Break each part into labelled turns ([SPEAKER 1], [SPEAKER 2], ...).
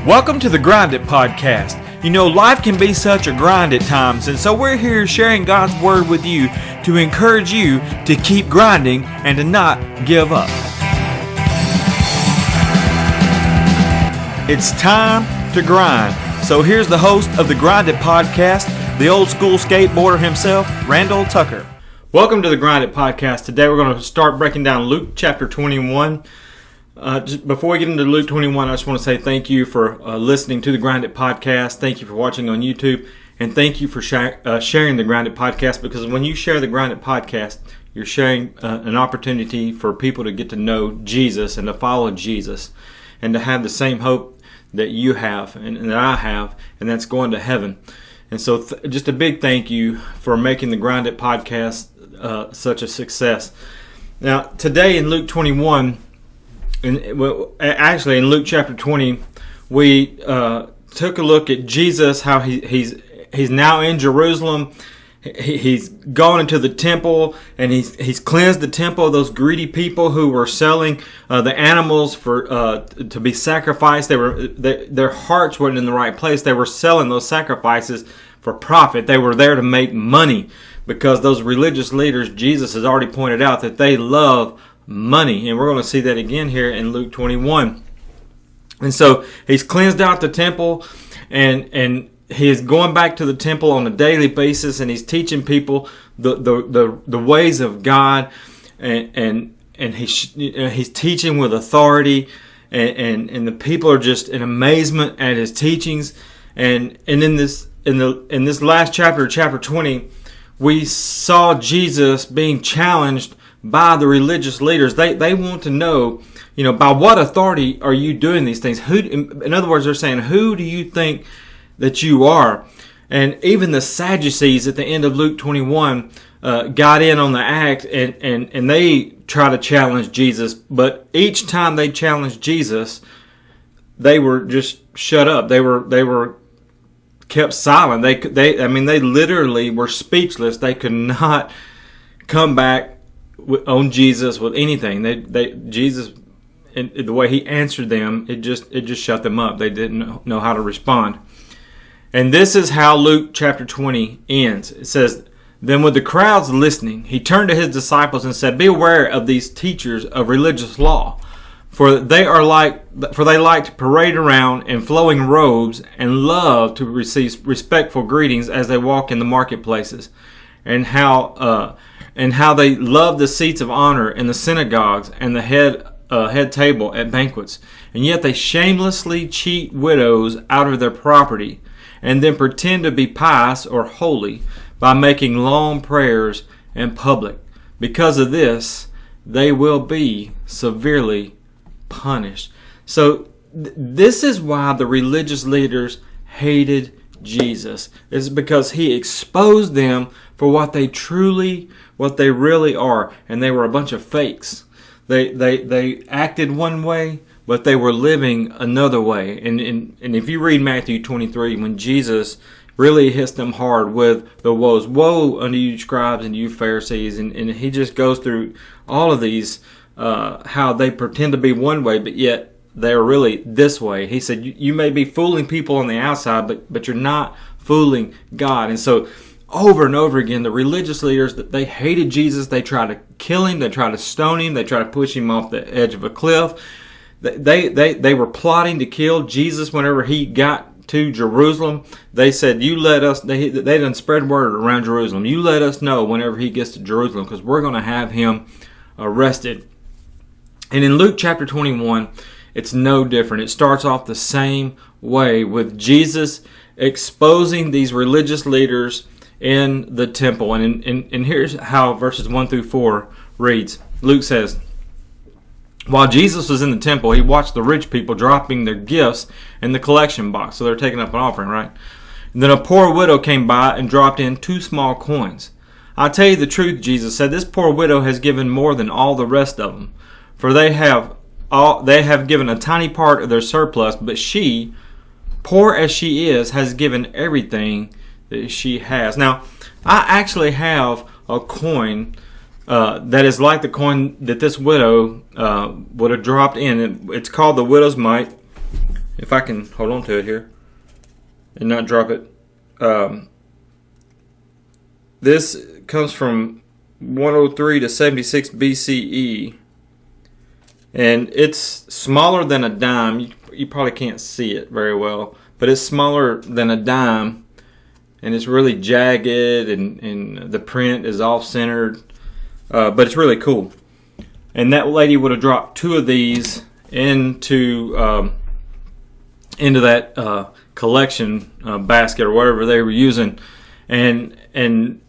[SPEAKER 1] Welcome to the Grind It Podcast. You know, life can be such a grind at times, and so we're here sharing God's Word with you to encourage you to keep grinding and to not give up. It's time to grind. So here's the host of the Grind It Podcast, the old school skateboarder himself, Randall Tucker. Welcome to the Grind It Podcast. Today we're going to start breaking down Luke chapter 21. Just before we get into Luke 21, I just want to say thank you for listening to the Grind It Podcast. Thank you for watching on YouTube. And thank you for sharing the Grind It Podcast, because when you share the Grind It Podcast, you're sharing an opportunity for people to get to know Jesus and to follow Jesus and to have the same hope that you have and that I have, and that's going to heaven. And so just a big thank you for making the Grind It Podcast such a success. Now, today in Luke 21, actually in Luke chapter 20, we took a look at Jesus, how he's now in Jerusalem. He's gone into the temple, and he's cleansed the temple of those greedy people who were selling the animals for to be sacrificed. Their hearts weren't in the right place. They were selling those sacrifices for profit. They were there to make money, because those religious leaders, Jesus has already pointed out that they love money, and we're going to see that again here in Luke 21. And so he's cleansed out the temple, and he is going back to the temple on a daily basis, and he's teaching people the ways of God, and he's teaching with authority, and the people are just in amazement at his teachings. And in this last chapter, chapter 20, we saw Jesus being challenged by the religious leaders. They want to know, by what authority are you doing these things? In other words, they're saying, who do you think that you are? And even the Sadducees at the end of Luke 21 got in on the act, and they try to challenge Jesus. But each time they challenged Jesus, they were just shut up. They were kept silent. They literally were speechless. They could not come back on Jesus with anything. Jesus, and the way he answered them, it just shut them up. They didn't know how to respond. And this is how Luke chapter 20 ends. It says, "Then with the crowds listening, he turned to his disciples and said, 'Beware of these teachers of religious law, for they like to parade around in flowing robes and love to receive respectful greetings as they walk in the marketplaces, and how they love the seats of honor in the synagogues and the head table at banquets. And yet they shamelessly cheat widows out of their property, and then pretend to be pious or holy by making long prayers in public. Because of this, they will be severely punished.'" So this is why the religious leaders hated Jesus. It's because he exposed them for what they really are, and they were a bunch of fakes. They acted one way, but they were living another way. And if you read Matthew 23, when Jesus really hits them hard with the woes, "Woe unto you scribes and you Pharisees," and he just goes through all of these, how they pretend to be one way, but yet they're really this way. He said, you may be fooling people on the outside, but you're not fooling God. And so over and over again, the religious leaders, they hated Jesus. They tried to kill him. They tried to stone him. They tried to push him off the edge of a cliff. They were plotting to kill Jesus whenever he got to Jerusalem. They said, "You let us," they done spread word around Jerusalem, "You let us know whenever he gets to Jerusalem, because we're going to have him arrested." And in Luke chapter 21, it's no different. It starts off the same way, with Jesus exposing these religious leaders in the temple. And here's how verses 1 through 4 reads. Luke says, "While Jesus was in the temple, he watched the rich people dropping their gifts in the collection box." So they're taking up an offering, right? "And then a poor widow came by and dropped in 2 small coins. 'I tell you the truth,' Jesus said, 'this poor widow has given more than all the rest of them. For they have given a tiny part of their surplus, but she, poor as she is, has given everything that she has.'" Now, I actually have a coin that is like the coin that this widow would have dropped in. It's called the widow's mite. if I can hold on to it here and not drop it. This comes from 103 to 76 BCE, and it's smaller than a dime. You probably can't see it very well, but it's smaller than a dime, and it's really jagged, and the print is off-centered, but it's really cool. And that lady would have dropped 2 of these into that collection basket or whatever they were using, and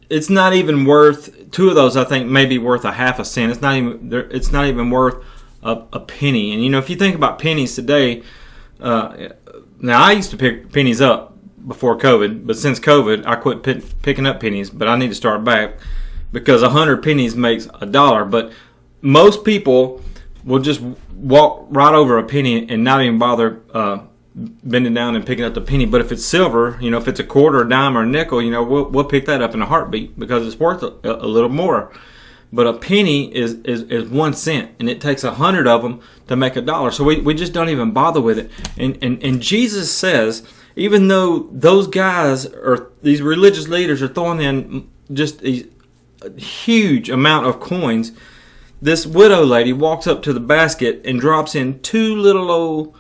[SPEAKER 1] it's not even worth 2 of those. I think maybe worth a half a cent. It's not even worth a penny. And if you think about pennies today, now I used to pick pennies up before COVID, but since COVID I quit picking up pennies. But I need to start back because 100 pennies makes $1. But most people will just walk right over a penny and not even bother bending down and picking up the penny. But if it's silver, if it's a quarter, a dime, or a nickel, we'll pick that up in a heartbeat because it's worth a little more. But a penny is 1 cent, and it takes 100 of them to make $1. So we just don't even bother with it. And Jesus says, even though those guys or these religious leaders are throwing in just a huge amount of coins, this widow lady walks up to the basket and drops in 2 little old,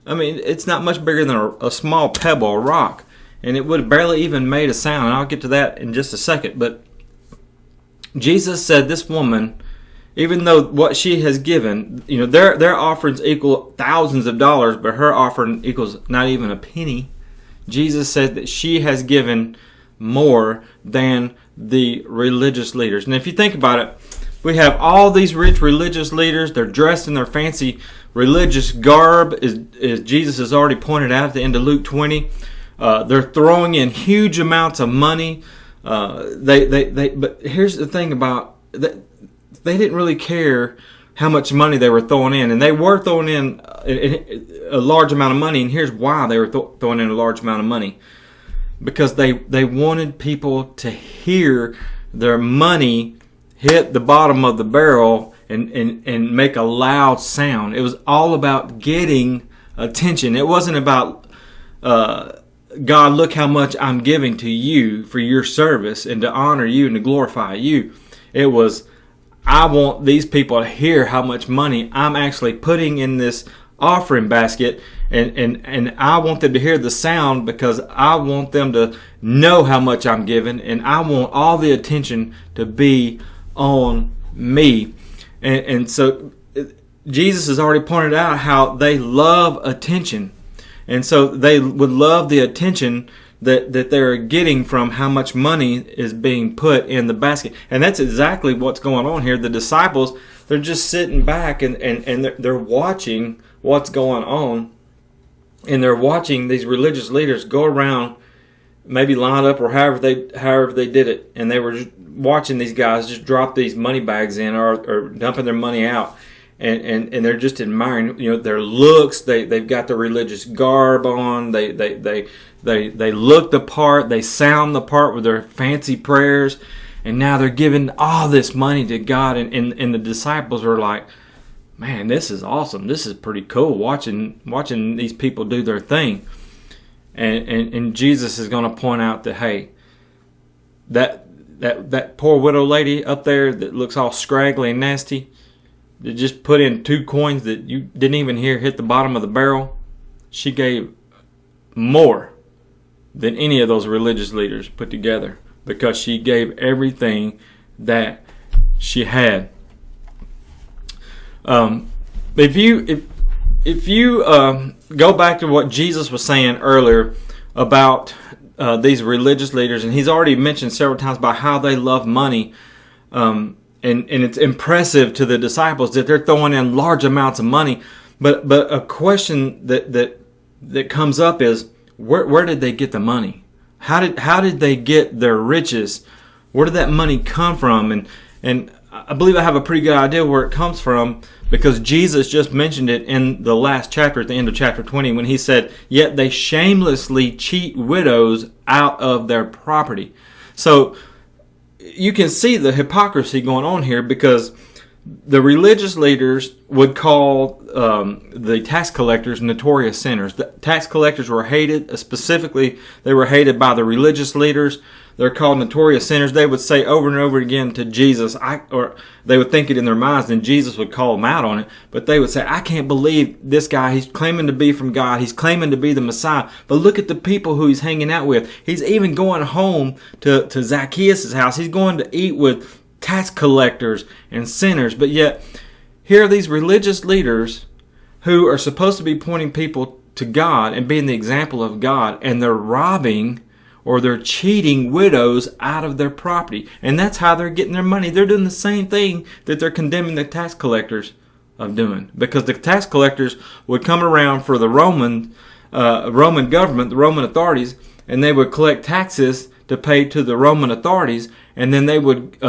[SPEAKER 1] it's not much bigger than a small pebble or rock, and it would have barely even made a sound. And I'll get to that in just a second. But Jesus said this woman, even though what she has given, their offerings equal thousands of dollars, but her offering equals not even a penny. Jesus said that she has given more than the religious leaders. And if you think about it, we have all these rich religious leaders. They're dressed in their fancy religious garb, as Jesus has already pointed out at the end of Luke 20. They're throwing in huge amounts of money. But here's the thing about that: they didn't really care how much money they were throwing in, and they were throwing in a large amount of money. And here's why they were throwing in a large amount of money: because they wanted people to hear their money hit the bottom of the barrel and make a loud sound. It was all about getting attention. It wasn't about God, look how much I'm giving to you for your service and to honor you and to glorify you. It was, I want these people to hear how much money I'm actually putting in this offering basket, and I want them to hear the sound because I want them to know how much I'm giving, and I want all the attention to be on me. And so Jesus has already pointed out how they love attention. And so they would love the attention that they're getting from how much money is being put in the basket. And that's exactly what's going on here. The disciples, they're just sitting back and they're watching what's going on. And they're watching these religious leaders go around, maybe line up or however they did it. And they were just watching these guys just drop these money bags in or dumping their money out. And they're just admiring, their looks. They've got the religious garb on. They look the part. They sound the part with their fancy prayers. And now they're giving all this money to God. And the disciples are like, man, this is awesome. This is pretty cool. Watching these people do their thing. And Jesus is going to point out that, hey, that poor widow lady up there that looks all scraggly and nasty, that just put in 2 coins that you didn't even hear hit the bottom of the barrel, she gave more than any of those religious leaders put together because she gave everything that she had. If you go back to what Jesus was saying earlier about these religious leaders, and he's already mentioned several times about how they love money, and it's impressive to the disciples that they're throwing in large amounts of money. But a question that comes up is, where did they get the money? How did they get their riches? Where did that money come from? And I believe I have a pretty good idea where it comes from, because Jesus just mentioned it in the last chapter, at the end of chapter 20, when he said, "Yet they shamelessly cheat widows out of their property." So you can see the hypocrisy going on here, because the religious leaders would call the tax collectors notorious sinners. The tax collectors were hated. Specifically, they were hated by the religious leaders. They're called notorious sinners. They would say over and over again to Jesus, or they would think it in their minds, and Jesus would call them out on it. But they would say, I can't believe this guy. He's claiming to be from God. He's claiming to be the Messiah. But look at the people who he's hanging out with. He's even going home to Zacchaeus' house. He's going to eat with tax collectors and sinners. But yet, here are these religious leaders who are supposed to be pointing people to God and being the example of God, and they're robbing or they're cheating widows out of their property. And that's how they're getting their money. They're doing the same thing that they're condemning the tax collectors of doing. Because the tax collectors would come around for the Roman government, the Roman authorities, and they would collect taxes to pay to the Roman authorities, and then they would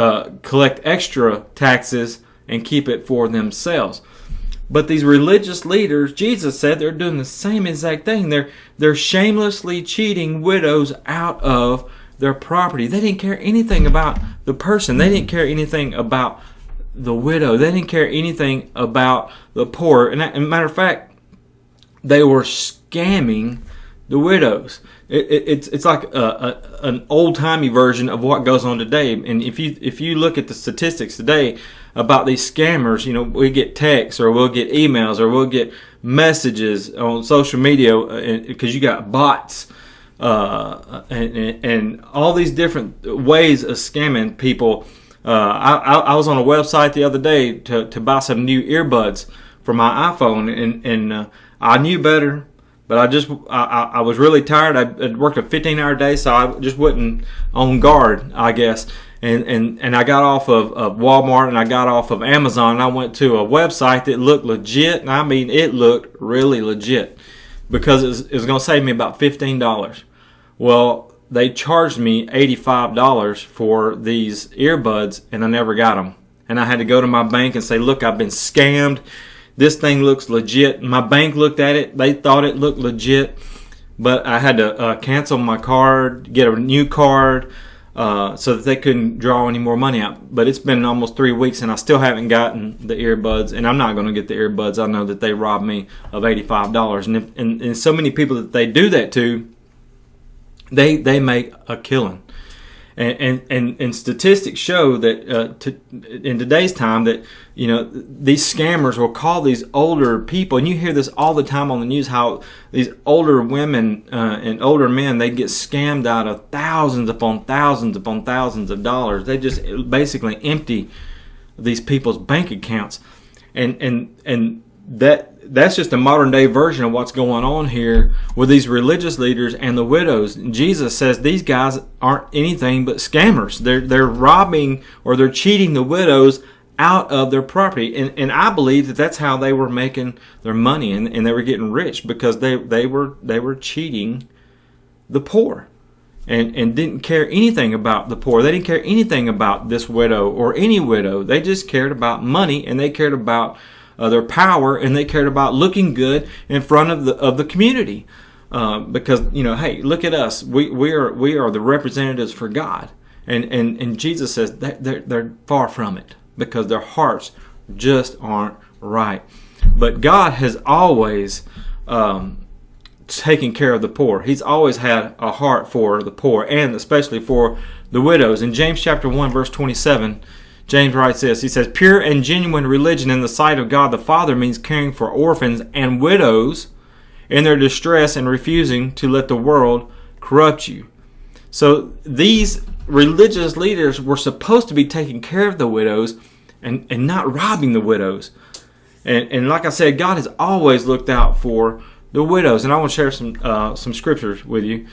[SPEAKER 1] collect extra taxes and keep it for themselves. But these religious leaders, Jesus said, they're doing the same exact thing. They're shamelessly cheating widows out of their property. They didn't care anything about the person. They didn't care anything about the widow. They didn't care anything about the poor. And as a matter of fact, they were scamming the widows. It's like an old-timey version of what goes on today. And if you look at the statistics today about these scammers, we get texts or we'll get emails or we'll get messages on social media because you got bots and all these different ways of scamming people. I was on a website the other day to buy some new earbuds for my iPhone, and I knew better. But I was really tired. I worked a 15-hour day, so I just wasn't on guard, I guess. And I got off of Walmart and I got off of Amazon, and I went to a website that looked legit. And I mean, it looked really legit because it was going to save me about $15. Well, they charged me $85 for these earbuds, and I never got them. And I had to go to my bank and say, look, I've been scammed. This thing looks legit. My bank looked at it. They thought it looked legit. But I had to cancel my card, get a new card, so that they couldn't draw any more money out. But it's been almost 3 weeks, and I still haven't gotten the earbuds. And I'm not going to get the earbuds. I know that they robbed me of $85. And so many people that they do that to, they make a killing. And statistics show that in today's time that these scammers will call these older people, and you hear this all the time on the news, how these older women and older men, they get scammed out of thousands upon thousands upon thousands of dollars. They just basically empty these people's bank accounts, and that's just a modern day version of what's going on here with these religious leaders and the widows. Jesus says these guys aren't anything but scammers. They're robbing or they're cheating the widows out of their property. And I believe that that's how they were making their money, and they were getting rich because they were cheating the poor and didn't care anything about the poor. They didn't care anything about this widow or any widow. They just cared about money, and they cared about their power, and they cared about looking good in front of the community, because hey, look at us. We are the representatives for God, and Jesus says that they're far from it because their hearts just aren't right. But God has always taken care of the poor. He's always had a heart for the poor, and especially for the widows. In James chapter 1 verse 27. James writes this. He says, pure and genuine religion in the sight of God the Father means caring for orphans and widows in their distress and refusing to let the world corrupt you. So these religious leaders were supposed to be taking care of the widows and not robbing the widows. And like I said, God has always looked out for the widows. And I want to share some scriptures with you.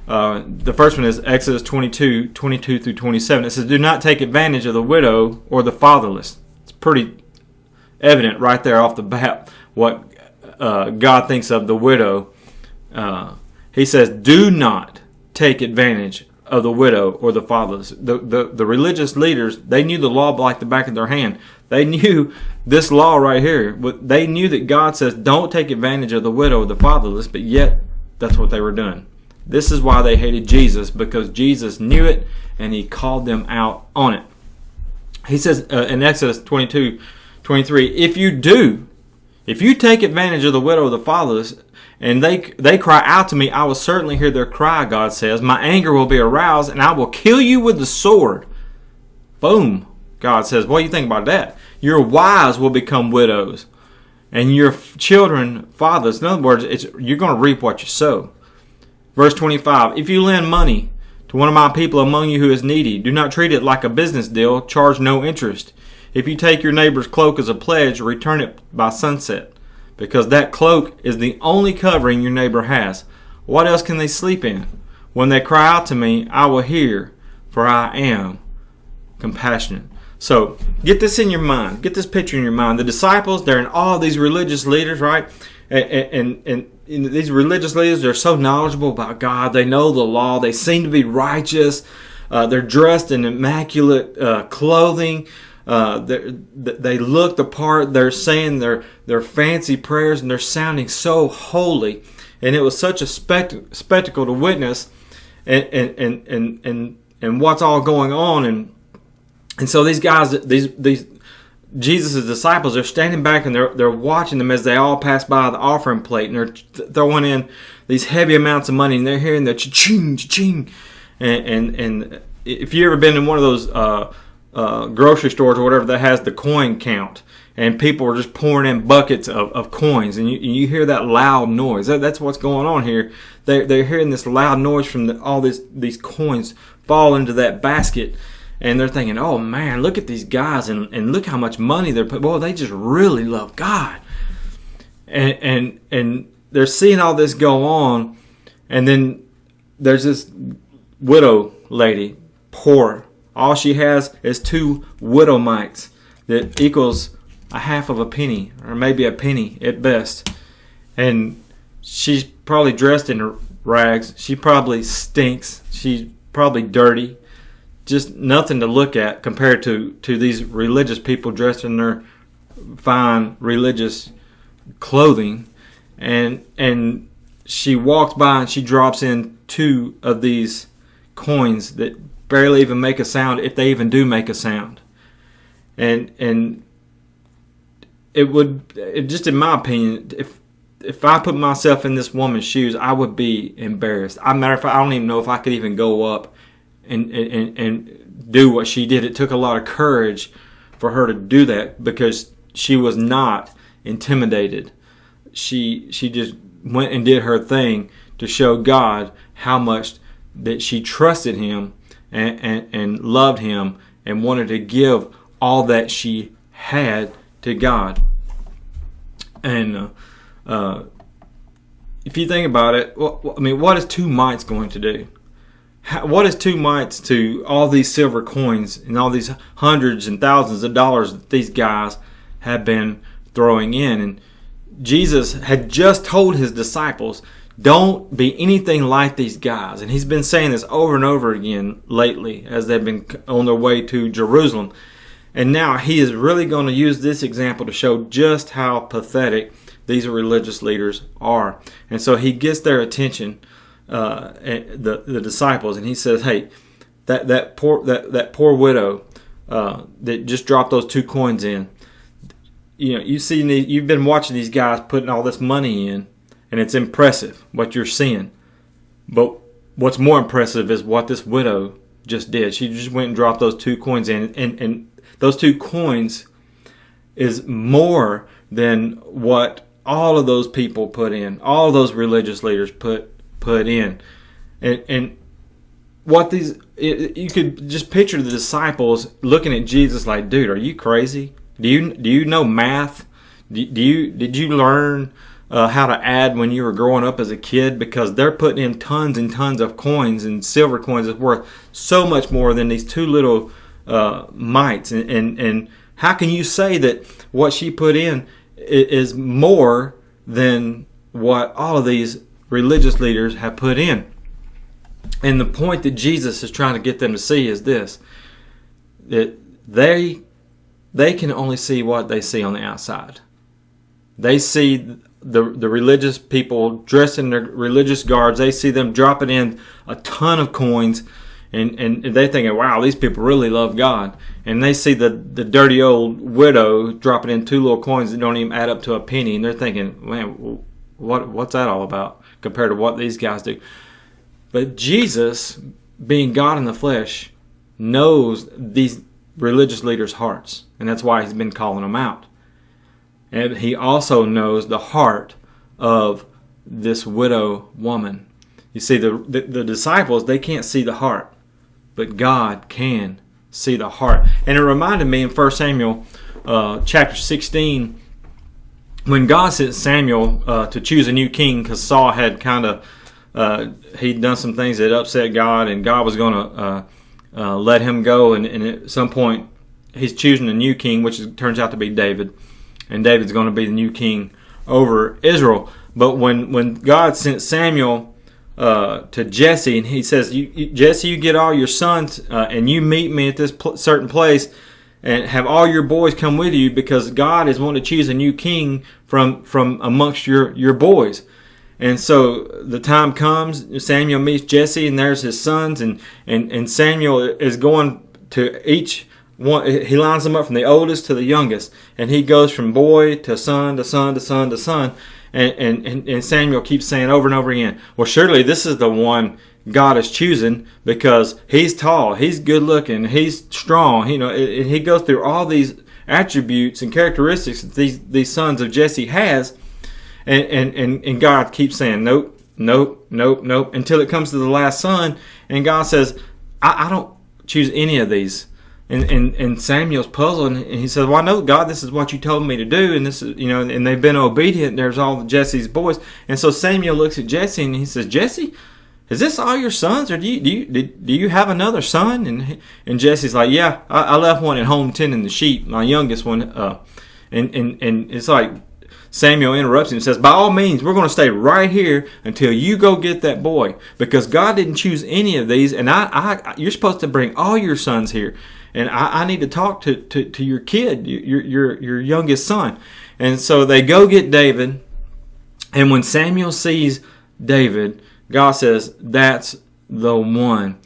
[SPEAKER 1] The first one is Exodus 22 through 27. It says, do not take advantage of the widow or the fatherless. It's pretty evident right there off the bat what God thinks of the widow. He says, do not take advantage of the widow or the fatherless. The religious leaders, they knew the law like the back of their hand. They knew this law right here. They knew that God says, don't take advantage of the widow or the fatherless, but yet that's what they were doing. This is why they hated Jesus, because Jesus knew it and he called them out on it. He says in Exodus 22:23, if you take advantage of the widow of the fatherless, and they cry out to me, I will certainly hear their cry, God says. My anger will be aroused, and I will kill you with the sword. Boom, God says. What do you think about that? Your wives will become widows, and your children fathers. In other words, you're going to reap what you sow. Verse 25, if you lend money to one of my people among you who is needy, do not treat it like a business deal. Charge no interest. If you take your neighbor's cloak as a pledge, return it by sunset, because that cloak is the only covering your neighbor has. What else can they sleep in? When they cry out to me, I will hear, for I am compassionate. So get this in your mind. Get this picture in your mind. The disciples, they're in all these religious leaders, right? And these religious leaders, they're so knowledgeable about God. They know the law. They seem to be righteous. They're dressed in immaculate clothing. They look the part. They're saying their fancy prayers, and they're sounding so holy. And it was such a spectacle to witness, and what's all going on. And so these guys, these Jesus' disciples, are standing back and they're watching them as they all pass by the offering plate, and they're throwing in these heavy amounts of money, and they're hearing the cha-ching, cha-ching. And if you've ever been in one of those grocery stores or whatever that has the coin count, and people are just pouring in buckets of coins, and you hear that loud noise. That's what's going on here. They're hearing this loud noise from all these coins fall into that basket. And they're thinking, oh man, look at these guys, and look how much money they're putting. Boy, they just really love God. And they're seeing all this go on, and then there's this widow lady, poor. All she has is 2 widow mites that equals a half of a penny, or maybe a penny at best. And she's probably dressed in rags. She probably stinks. She's probably dirty. Just nothing to look at compared to these religious people dressed in their fine religious clothing. And she walks by and she drops in 2 of these coins that barely even make a sound, if they even do make a sound. And it just in my opinion, if I put myself in this woman's shoes, I would be embarrassed. Matter of fact, I don't even know if I could even go up and do what she did. It took a lot of courage for her to do that, because she was not intimidated. She just went and did her thing to show God how much that she trusted Him and loved Him and wanted to give all that she had to God. And if you think about it, what is 2 mites going to do? What is 2 mites to all these silver coins and all these hundreds and thousands of dollars that these guys have been throwing in? And Jesus had just told His disciples, don't be anything like these guys. And He's been saying this over and over again lately as they've been on their way to Jerusalem. And now He is really going to use this example to show just how pathetic these religious leaders are. And so He gets their attention, the disciples, and He says, hey, that poor widow that just dropped those 2 coins in. You've been watching these guys putting all this money in, and it's impressive what you're seeing. But what's more impressive is what this widow just did. She just went and dropped those 2 coins in, and those 2 coins is more than what all of those people put in, all those religious leaders put in. And what you could just picture the disciples looking at Jesus like, dude, are you crazy? Do you know math? Did you learn how to add when you were growing up as a kid? Because they're putting in tons and tons of coins, and silver coins is worth so much more than these 2 little mites. And how can you say that what she put in is more than what all of these religious leaders have put in? And the point that Jesus is trying to get them to see is this, that they can only see what they see on the outside. They see the religious people dressed in their religious garbs. They see them dropping in a ton of coins and they're thinking, wow, these people really love God. And they see the dirty old widow dropping in 2 little coins that don't even add up to a penny, and they're thinking, man, what's that all about compared to what these guys do? But Jesus, being God in the flesh, knows these religious leaders' hearts, and that's why he's been calling them out. And he also knows the heart of this widow woman. You see, the disciples, they can't see the heart, but God can see the heart. And it reminded me in 1 Samuel chapter 16, when God sent Samuel to choose a new king, because Saul had kind of, he'd done some things that upset God, and God was going to let him go, and at some point he's choosing a new king, which turns out to be David, and David's going to be the new king over Israel. But when God sent Samuel to Jesse, and he says, Jesse, you get all your sons and you meet me at this certain place, and have all your boys come with you, because God is wanting to choose a new king from amongst your boys. And so the time comes, Samuel meets Jesse, and there's his sons, and Samuel is going to each one. He lines them up from the oldest to the youngest, and he goes from boy to son to son to son to son, and Samuel keeps saying over and over again, well, surely this is the one God is choosing, because he's tall, he's good looking, he's strong. And he goes through all these attributes and characteristics that these sons of Jesse has. And God keeps saying, nope, nope, nope, nope, until it comes to the last son, and God says, I don't choose any of these. And Samuel's puzzled, and he says, well, I know, God, this is what you told me to do, and this is, and they've been obedient. There's all Jesse's boys. And so Samuel looks at Jesse, and he says, Jesse, is this all your sons, or do you have another son? And Jesse's like, yeah, I left one at home tending the sheep, my youngest one. And it's like, Samuel interrupts him and says, by all means, we're going to stay right here until you go get that boy, because God didn't choose any of these, and you're supposed to bring all your sons here, and I need to talk to your kid, your youngest son. And so they go get David, and when Samuel sees David, God says, that's the one.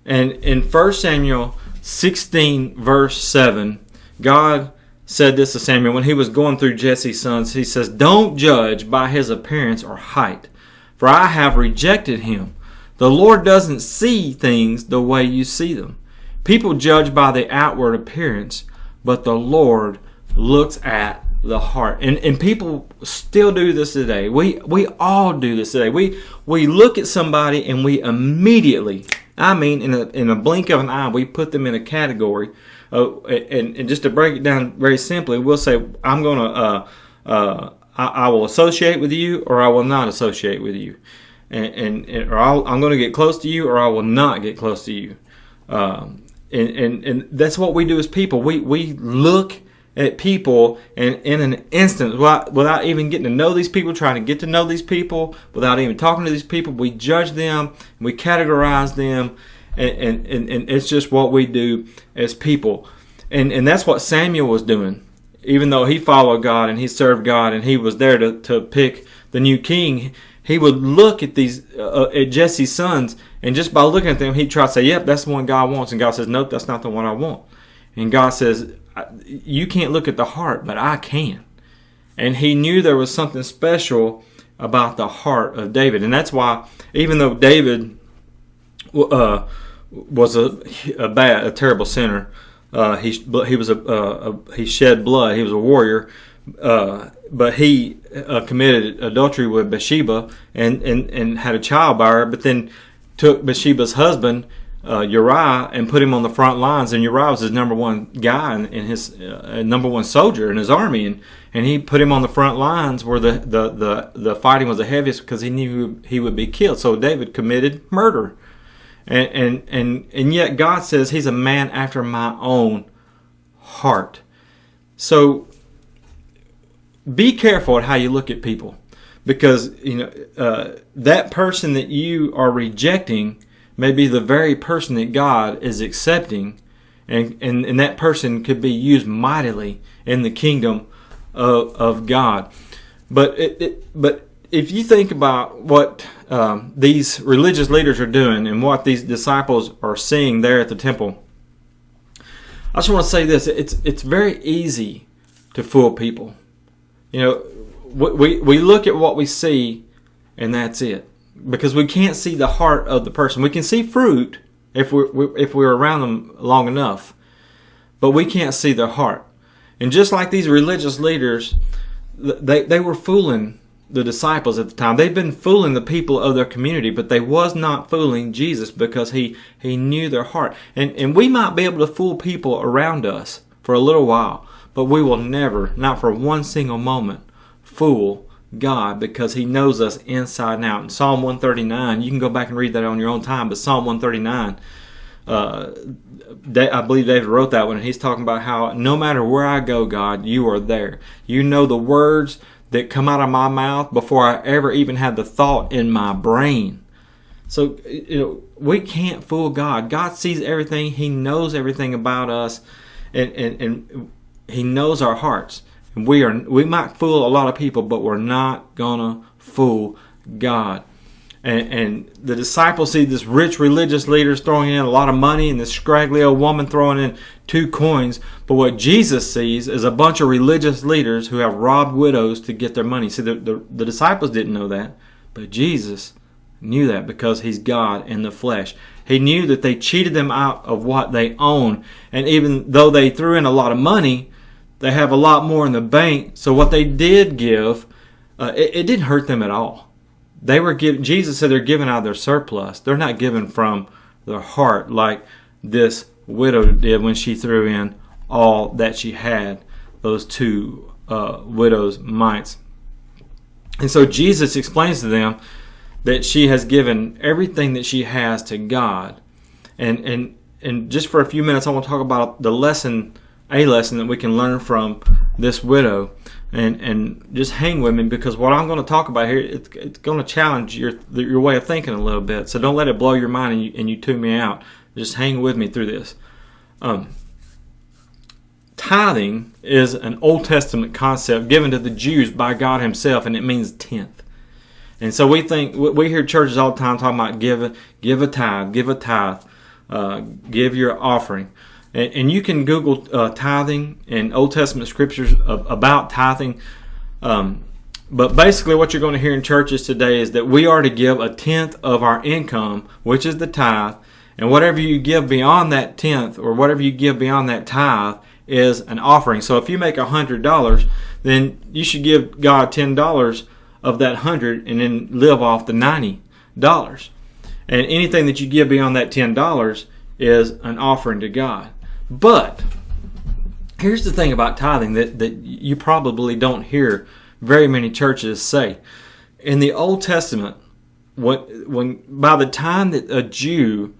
[SPEAKER 1] And in 1 Samuel 16 verse 7, God said this to Samuel when he was going through Jesse's sons. He says, don't judge by his appearance or height, for I have rejected him. The Lord doesn't see things the way you see them. People judge by the outward appearance, but the Lord looks at the heart. And people still do this today. We all do this today. We look at somebody and we immediately, in a blink of an eye, we put them in a category. And just to break it down very simply, we'll say, I'm going to, I will associate with you, or I will not associate with you, or I'm going to get close to you, or I will not get close to you. And that's what we do as people. We look at people, and in an instant, without even getting to know these people, trying to get to know these people, without even talking to these people, we judge them, we categorize them. And it's just what we do as people. And that's what Samuel was doing. Even though he followed God and he served God and he was there to pick the new king, he would look at these at Jesse's sons, and just by looking at them, he'd try to say, yep, that's the one God wants. And God says, nope, that's not the one I want. And God says, you can't look at the heart, but I can. And he knew there was something special about the heart of David. And that's why, even though David was a terrible sinner. He shed blood. He was a warrior, but he committed adultery with Bathsheba and had a child by her. But then took Bathsheba's husband Uriah and put him on the front lines. And Uriah was his number one guy and his number one soldier in his army. And he put him on the front lines where the fighting was the heaviest, because he knew he would be killed. So David committed murder. And yet God says he's a man after my own heart. So be careful at how you look at people, because that person that you are rejecting may be the very person that God is accepting, and that person could be used mightily in the kingdom of God. But if you think about what these religious leaders are doing and what these disciples are seeing there at the temple, I just want to say this. It's very easy to fool people. We look at what we see and that's it. Because we can't see the heart of the person. We can see fruit if we're around them long enough. But we can't see their heart. And just like these religious leaders, they were fooling the disciples at the time. They've been fooling the people of their community, but they was not fooling Jesus because he knew their heart. And we might be able to fool people around us for a little while, but we will never, not for one single moment, fool God, because he knows us inside and out. In Psalm 139, you can go back and read that on your own time, but Psalm 139, I believe David wrote that one, and he's talking about how no matter where I go, God, you are there. You know the words that come out of my mouth before I ever even had the thought in my brain. So we can't fool God. God sees everything. He knows everything about us, and he knows our hearts. And we might fool a lot of people, but we're not gonna fool God. And the disciples see this rich religious leaders throwing in a lot of money and this scraggly old woman throwing in 2 coins. But what Jesus sees is a bunch of religious leaders who have robbed widows to get their money. See, the disciples didn't know that, but Jesus knew that because he's God in the flesh. He knew that they cheated them out of what they own. And even though they threw in a lot of money, they have a lot more in the bank. So what they did give, it didn't hurt them at all. They were Jesus said they're giving out of their surplus. They're not giving from their heart like this widow did when she threw in all that she had, those 2 widows' mites. And so Jesus explains to them that she has given everything that she has to God. And just for a few minutes, I want to talk about a lesson that we can learn from this widow. And just hang with me, because what I'm going to talk about here, it's going to challenge your way of thinking a little bit. So don't let it blow your mind and you tune me out. Just hang with me through this. Tithing is an Old Testament concept given to the Jews by God himself, and it means tenth. And so we hear churches all the time talking about give a tithe, give your offering. And you can Google tithing and Old Testament scriptures about tithing. But basically what you're going to hear in churches today is that we are to give 1/10 of our income, which is the tithe. And whatever you give beyond that 1/10 or whatever you give beyond that tithe is an offering. So if you make $100, then you should give God $10 of that 100 and then live off the $90. And anything that you give beyond that $10 is an offering to God. But here's the thing about tithing that you probably don't hear very many churches say. In the Old Testament, when by the time that a Jew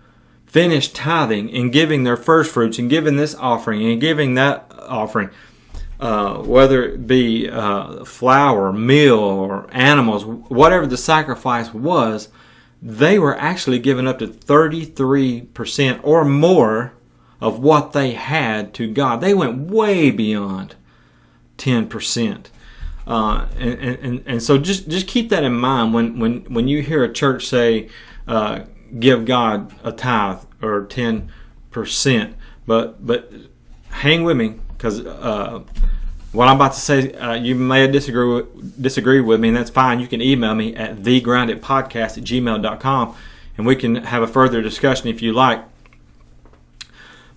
[SPEAKER 1] finished tithing and giving their first fruits and giving this offering and giving that offering, whether it be flour, meal, or animals, whatever the sacrifice was, they were actually giving up to 33% or more of what they had to God. They went way beyond 10%. And so just keep that in mind when you hear a church say, give God a tithe or 10%. But hang with me, because what I'm about to say, you may disagree with me, and that's fine. You can email me at thegroundedpodcast@gmail.com, and we can have a further discussion if you like.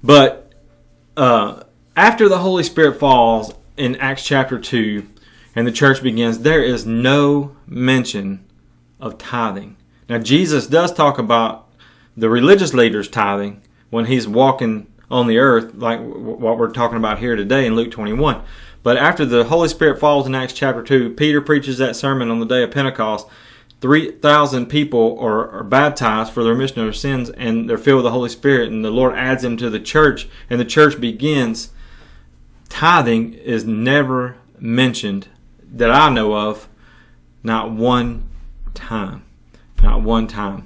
[SPEAKER 1] But after the Holy Spirit falls in Acts chapter 2 and the church begins, there is no mention of tithing. Now, Jesus does talk about the religious leaders tithing when he's walking on the earth, like what we're talking about here today in Luke 21. But after the Holy Spirit falls in Acts chapter 2, Peter preaches that sermon on the day of Pentecost. 3,000 people are baptized for the remission of their sins, and they're filled with the Holy Spirit, and the Lord adds them to the church, and the church begins. Tithing is never mentioned that I know of, not one time. Not one time.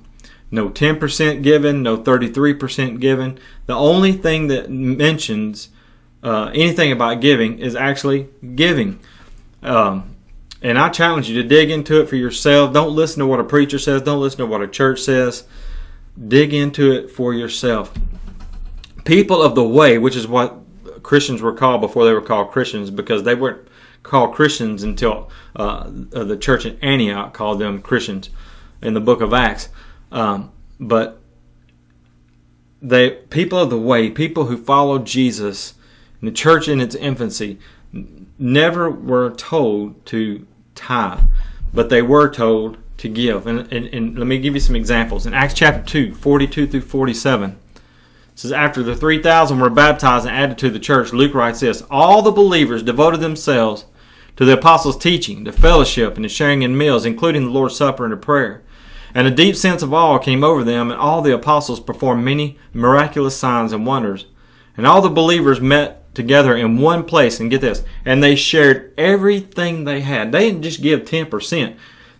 [SPEAKER 1] No 10% given, no 33% given. The only thing that mentions anything about giving is actually giving. And I challenge you to dig into it for yourself. Don't listen to what a preacher says. Don't listen to what a church says. Dig into it for yourself. People of the way, which is what Christians were called before they were called Christians, because they weren't called Christians until the church in Antioch called them Christians in the book of Acts. But people of the way, people who followed Jesus, and the church in its infancy, never were told to tithe, but they were told to give. And let me give you some examples. In Acts chapter 2, 42 through 47, it says, after the 3,000 were baptized and added to the church, Luke writes this, all the believers devoted themselves to the apostles' teaching, to fellowship, and to sharing in meals, including the Lord's Supper and to prayer. And a deep sense of awe came over them, and all the apostles performed many miraculous signs and wonders. And all the believers met together in one place, and get this, and they shared everything they had. They didn't just give 10%.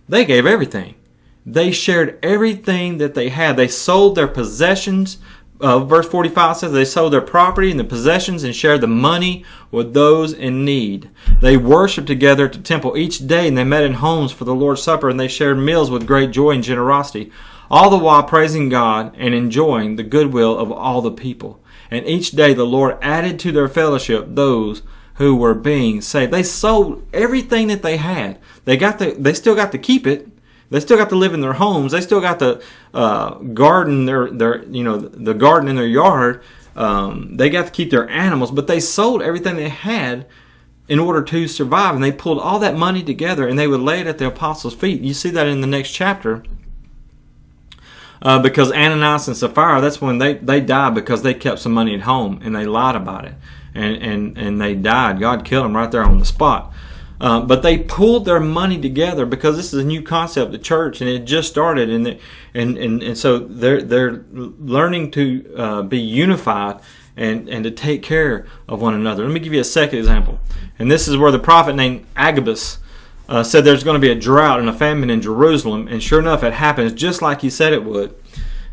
[SPEAKER 1] They gave everything. They shared everything that they had. They sold their possessions. Verse 45 says they sold their property and the possessions and shared the money with those in need. They worshiped together at the temple each day, and they met in homes for the Lord's Supper, and they shared meals with great joy and generosity, all the while praising God and enjoying the goodwill of all the people. And each day the Lord added to their fellowship those who were being saved. They sold everything that they had. They still got to keep it. They still got to live in their homes. They still got to garden the garden in their yard. They got to keep their animals, but they sold everything they had in order to survive. And they pulled all that money together and they would lay it at the apostles' feet. You see that in the next chapter. Because Ananias and Sapphira, that's when they died because they kept some money at home and they lied about it. And they died. God killed them right there on the spot. But they pulled their money together because this is a new concept, the church, and it just started, and so they're learning to be unified and to take care of one another. Let me give you a second example, and this is where the prophet named Agabus said there's going to be a drought and a famine in Jerusalem, and sure enough, it happens just like he said it would.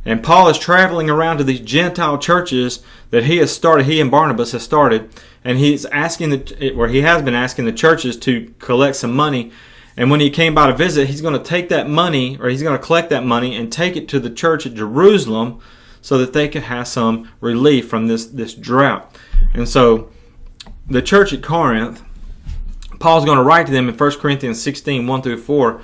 [SPEAKER 1] And Paul is traveling around to these Gentile churches that he and Barnabas has started, and he has been asking the churches to collect some money. And when he came by to visit, he's going to take that money, or he's going to collect that money and take it to the church at Jerusalem so that they could have some relief from this drought. And so the church at Corinth, Paul's going to write to them in 1 Corinthians 16, 1 through 4,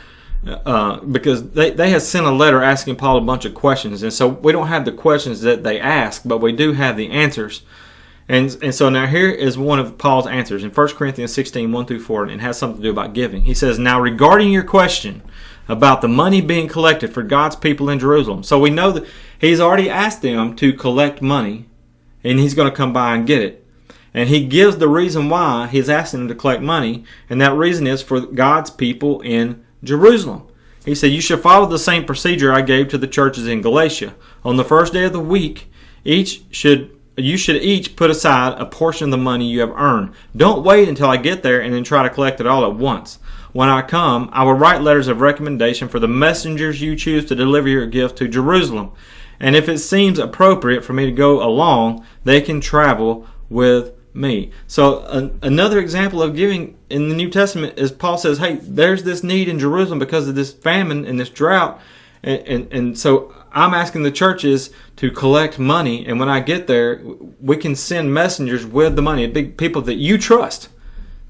[SPEAKER 1] because they had sent a letter asking Paul a bunch of questions. And so we don't have the questions that they ask, but we do have the answers. And so now here is one of Paul's answers in 1 Corinthians 16, 1 through 4, and it has something to do about giving. He says, now regarding your question about the money being collected for God's people in Jerusalem. So we know that he's already asked them to collect money, and he's going to come by and get it. And he gives the reason why he's asking them to collect money, and that reason is for God's people in Jerusalem. He said, you should follow the same procedure I gave to the churches in Galatia. On the first day of the week, you should each put aside a portion of the money you have earned. Don't wait until I get there and then try to collect it all at once. When I come, I will write letters of recommendation for the messengers you choose to deliver your gift to Jerusalem. And if it seems appropriate for me to go along, they can travel with me. So another example of giving in the New Testament is Paul says, hey, there's this need in Jerusalem because of this famine and this drought. And so I'm asking the churches to collect money, and when I get there, we can send messengers with the money, big people that you trust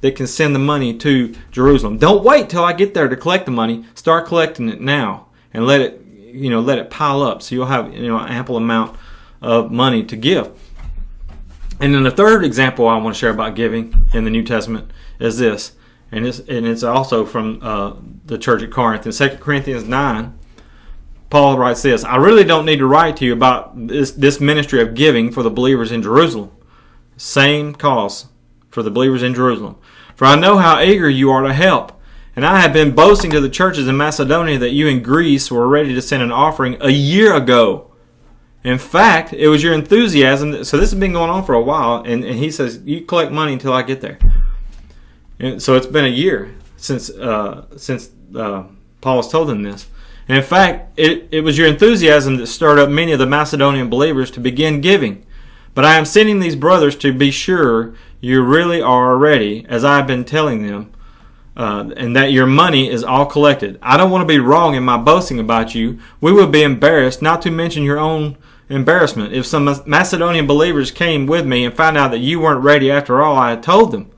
[SPEAKER 1] that can send the money to Jerusalem. Don't wait till I get there to collect the money. Start collecting it now and let it pile up so you'll have an ample amount of money to give. And then the third example I want to share about giving in the New Testament is this, and it's also from the church at Corinth. In 2 Corinthians 9, Paul writes this, I really don't need to write to you about this ministry of giving for the believers in Jerusalem. Same cause for the believers in Jerusalem. For I know how eager you are to help. And I have been boasting to the churches in Macedonia that you in Greece were ready to send an offering a year ago. In fact, it was your enthusiasm. So this has been going on for a while. And he says, you collect money until I get there. And so it's been a year since Paul has told them this. And in fact, it was your enthusiasm that stirred up many of the Macedonian believers to begin giving. But I am sending these brothers to be sure you really are ready, as I have been telling them. and that your money is all collected. I don't want to be wrong in my boasting about you. We would be embarrassed, not to mention your own embarrassment. If some Macedonian believers came with me and found out that you weren't ready after all I had told them.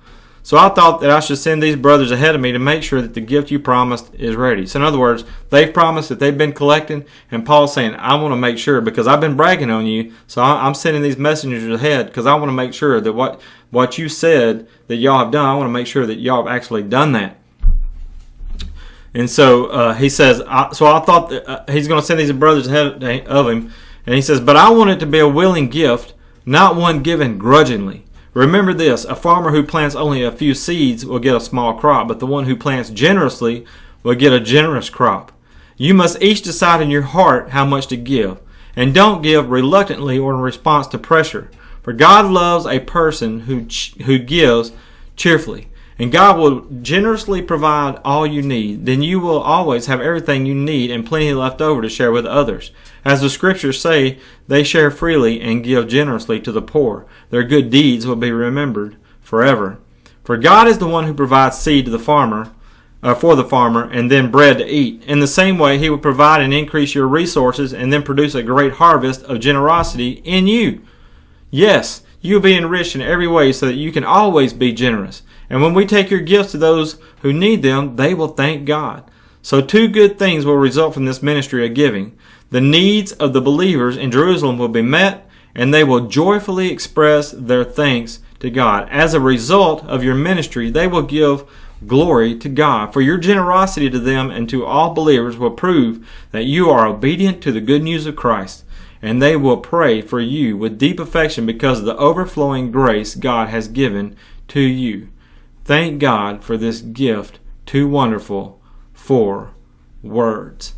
[SPEAKER 1] So I thought that I should send these brothers ahead of me to make sure that the gift you promised is ready. So in other words, they've promised that they've been collecting, and Paul's saying, I want to make sure, because I've been bragging on you, so I'm sending these messengers ahead because I want to make sure that what you said that y'all have done, I want to make sure that y'all have actually done that. And so he says, so I thought that, he's going to send these brothers ahead of him, and he says, but I want it to be a willing gift, not one given grudgingly. Remember this, a farmer who plants only a few seeds will get a small crop, but the one who plants generously will get a generous crop. You must each decide in your heart how much to give, and don't give reluctantly or in response to pressure. For God loves a person who gives cheerfully, and God will generously provide all you need. Then you will always have everything you need and plenty left over to share with others. As the scriptures say, they share freely and give generously to the poor. Their good deeds will be remembered forever. For God is the one who provides seed to the farmer, for the farmer, and then bread to eat. In the same way, He will provide and increase your resources and then produce a great harvest of generosity in you. Yes, you will be enriched in every way so that you can always be generous. And when we take your gifts to those who need them, they will thank God. So two good things will result from this ministry of giving. The needs of the believers in Jerusalem will be met, and they will joyfully express their thanks to God. As a result of your ministry, they will give glory to God. For your generosity to them and to all believers will prove that you are obedient to the good news of Christ. And they will pray for you with deep affection because of the overflowing grace God has given to you. Thank God for this gift, too wonderful for words.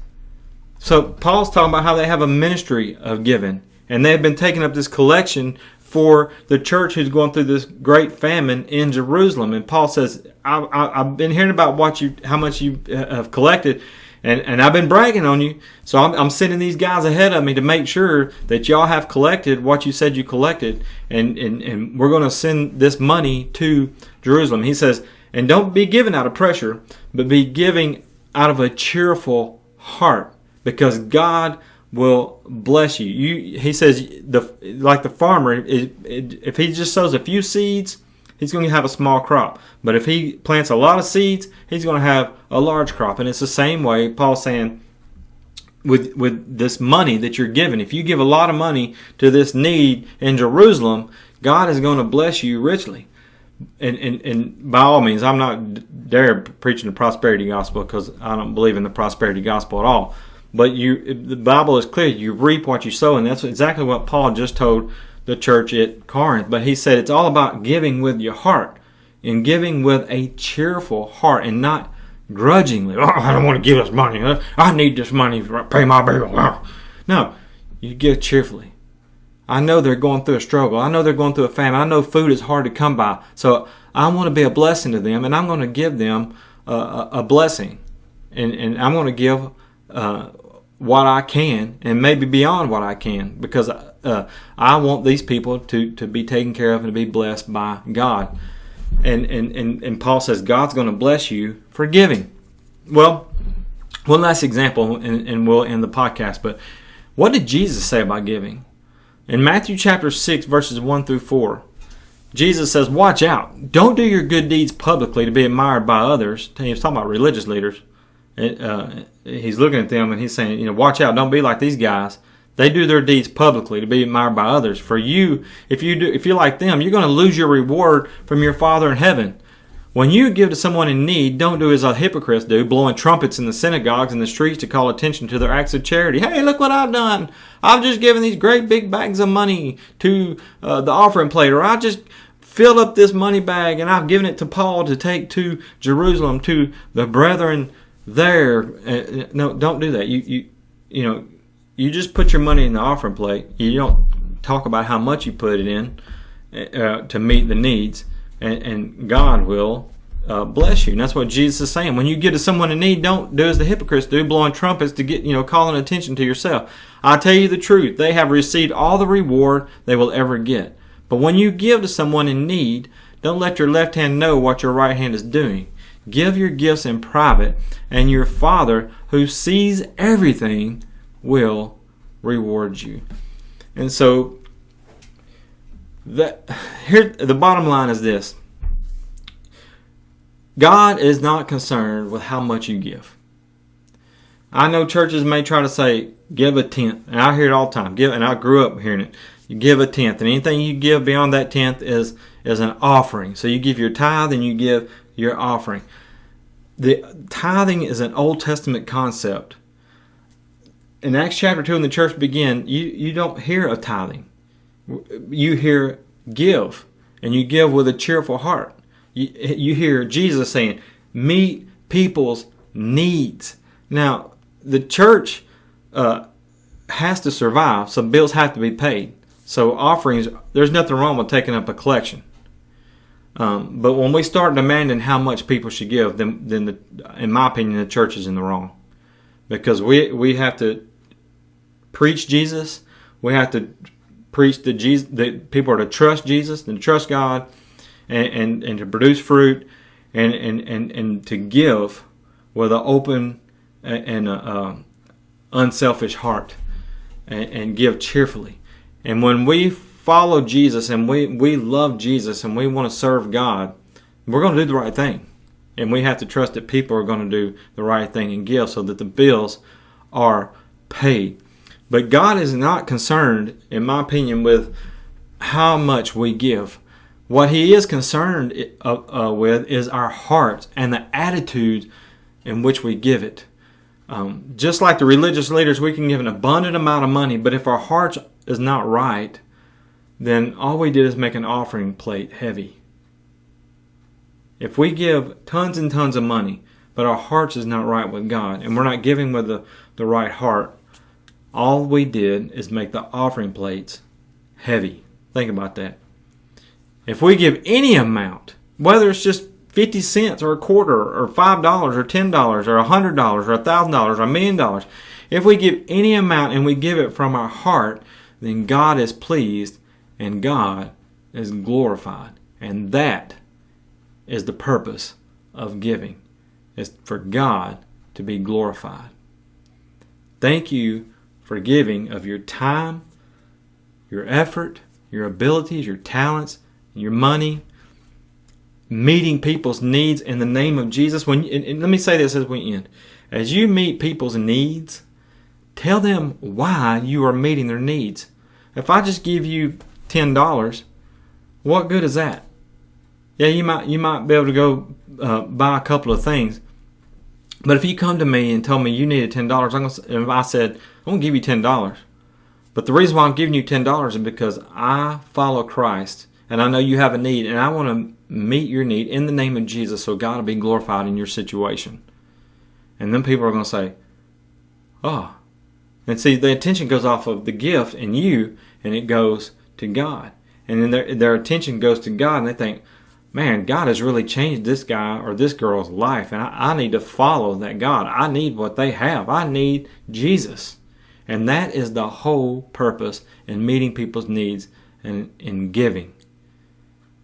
[SPEAKER 1] So Paul's talking about how they have a ministry of giving, and they've been taking up this collection for the church who's going through this great famine in Jerusalem. And Paul says, I've been hearing about how much you have collected, and I've been bragging on you. So I'm sending these guys ahead of me to make sure that y'all have collected what you said you collected, and we're going to send this money to Jerusalem. He says, and don't be giving out of pressure, but be giving out of a cheerful heart, because God will bless you. He says, like the farmer, if he just sows a few seeds, he's going to have a small crop. But if he plants a lot of seeds, he's going to have a large crop. And it's the same way Paul's saying with this money that you're giving. If you give a lot of money to this need in Jerusalem, God is going to bless you richly. And by all means, I'm not there preaching the prosperity gospel, because I don't believe in the prosperity gospel at all. But the Bible is clear. You reap what you sow, and that's exactly what Paul just told the church at Corinth. But he said it's all about giving with your heart, and giving with a cheerful heart, and not grudgingly. Oh, I don't want to give this money. I need this money to pay my bill. No, you give cheerfully. I know they're going through a struggle. I know they're going through a famine. I know food is hard to come by. So I want to be a blessing to them, and I'm going to give them a blessing. And I'm going to give what I can, and maybe beyond what I can, because I want these people to be taken care of and to be blessed by God. And Paul says God's going to bless you for giving. Well, one last example, and we'll end the podcast. But what did Jesus say about giving? In Matthew chapter 6, verses 1 through 4, Jesus says, watch out. Don't do your good deeds publicly to be admired by others. He's talking about religious leaders. He's looking at them and he's saying, watch out. Don't be like these guys. They do their deeds publicly to be admired by others. For you, if you're like them, you're going to lose your reward from your Father in heaven. When you give to someone in need, don't do as the hypocrites do, blowing trumpets in the synagogues and the streets to call attention to their acts of charity. Hey, look what I've done. I've just given these great big bags of money to the offering plate, or I just filled up this money bag and I've given it to Paul to take to Jerusalem, to the brethren there. No, don't do that. You just put your money in the offering plate. You don't talk about how much you put it in to meet the needs, and God will bless you. And that's what Jesus is saying. When you give to someone in need, don't do as the hypocrites do, blowing trumpets to get, calling attention to yourself. I tell you the truth, they have received all the reward they will ever get. But when you give to someone in need, don't let your left hand know what your right hand is doing. Give your gifts in private, and your Father who sees everything will reward you. And so, here the bottom line is this. God is not concerned with how much you give. I know churches may try to say, give a tenth. And I hear it all the time. And I grew up hearing it. You give a tenth. And anything you give beyond that tenth is an offering. So you give your tithe and you give your offering. The tithing is an Old Testament concept. In Acts chapter 2, when the church began, you don't hear of tithing. You hear give. And you give with a cheerful heart. You hear Jesus saying, meet people's needs. Now, the church has to survive, so bills have to be paid. So offerings, there's nothing wrong with taking up a collection. But when we start demanding how much people should give, then in my opinion, the church is in the wrong. Because we have to preach Jesus. We have to preach that people are to trust Jesus and to trust God and to produce fruit and to give with an open and unselfish heart and give cheerfully. And when we follow Jesus and we love Jesus and we want to serve God, we're going to do the right thing. And we have to trust that people are going to do the right thing and give so that the bills are paid. But God is not concerned, in my opinion, with how much we give. What He is concerned with is our hearts and the attitude in which we give it. Just like the religious leaders, we can give an abundant amount of money, but if our hearts is not right, then all we did is make an offering plate heavy. If we give tons and tons of money, but our hearts is not right with God, and we're not giving with the right heart, all we did is make the offering plates heavy. Think about that. If we give any amount, whether it's just 50 cents or a quarter or $5 or $10 or $100 or $1,000 or $1 million, if we give any amount and we give it from our heart, then God is pleased and God is glorified. And that is the purpose of giving, is for God to be glorified. Thank you for giving of your time, your effort, your abilities, your talents, your money, meeting people's needs in the name of Jesus. And let me say this as we end. As you meet people's needs, tell them why you are meeting their needs. If I just give you $10, what good is that? Yeah, you might be able to go buy a couple of things. But if you come to me and tell me you needed $10, if I said, I'm going to give you $10. But the reason why I'm giving you $10 is because I follow Christ and I know you have a need and I want to meet your need in the name of Jesus so God will be glorified in your situation. And then people are going to say, oh. And see, the attention goes off of the gift and you, and it goes to God. And then their attention goes to God, and they think, man, God has really changed this guy or this girl's life, and I need to follow that God. I need what they have. I need Jesus. And that is the whole purpose in meeting people's needs and in giving.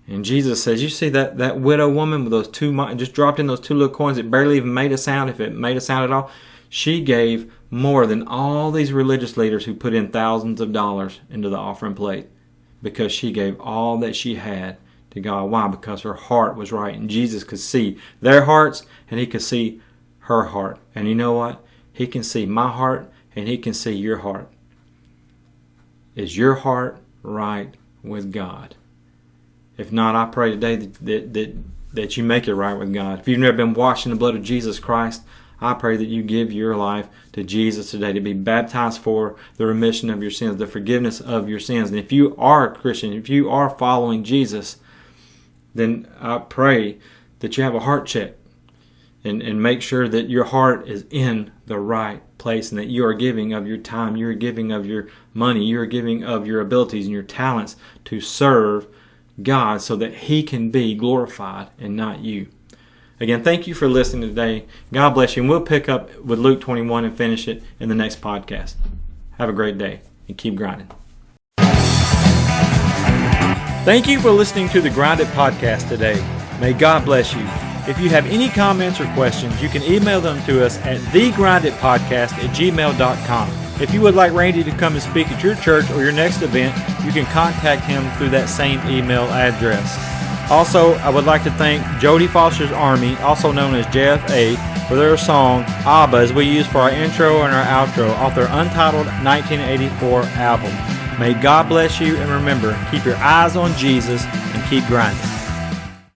[SPEAKER 1] And Jesus says, you see that widow woman with those just dropped in those 2 little coins that barely even made a sound, if it made a sound at all. She gave more than all these religious leaders who put in thousands of dollars into the offering plate because she gave all that she had to God. Why? Because her heart was right. And Jesus could see their hearts and He could see her heart. And you know what? He can see my heart and He can see your heart. Is your heart right with God? If not, I pray today that you make it right with God. If you've never been washed in the blood of Jesus Christ, I pray that you give your life to Jesus today to be baptized for the remission of your sins, the forgiveness of your sins. And if you are a Christian, if you are following Jesus, then I pray that you have a heart check and make sure that your heart is in the right place and that you are giving of your time, you are giving of your money, you are giving of your abilities and your talents to serve God so that He can be glorified and not you. Again, thank you for listening today. God bless you. And we'll pick up with Luke 21 and finish it in the next podcast. Have a great day and keep grinding. Thank you for listening to the Grind It podcast today. May God bless you.
[SPEAKER 2] If you have any comments or questions, you can email them to us at thegrinditpodcast@gmail.com. If you would like Randy to come and speak at your church or your next event, you can contact him through that same email address. Also, I would like to thank Jody Foster's Army, also known as JFA, for their song Abba, as we use for our intro and our outro off their Untitled 1984 album. May God bless you, and remember, keep your eyes on Jesus and keep grinding.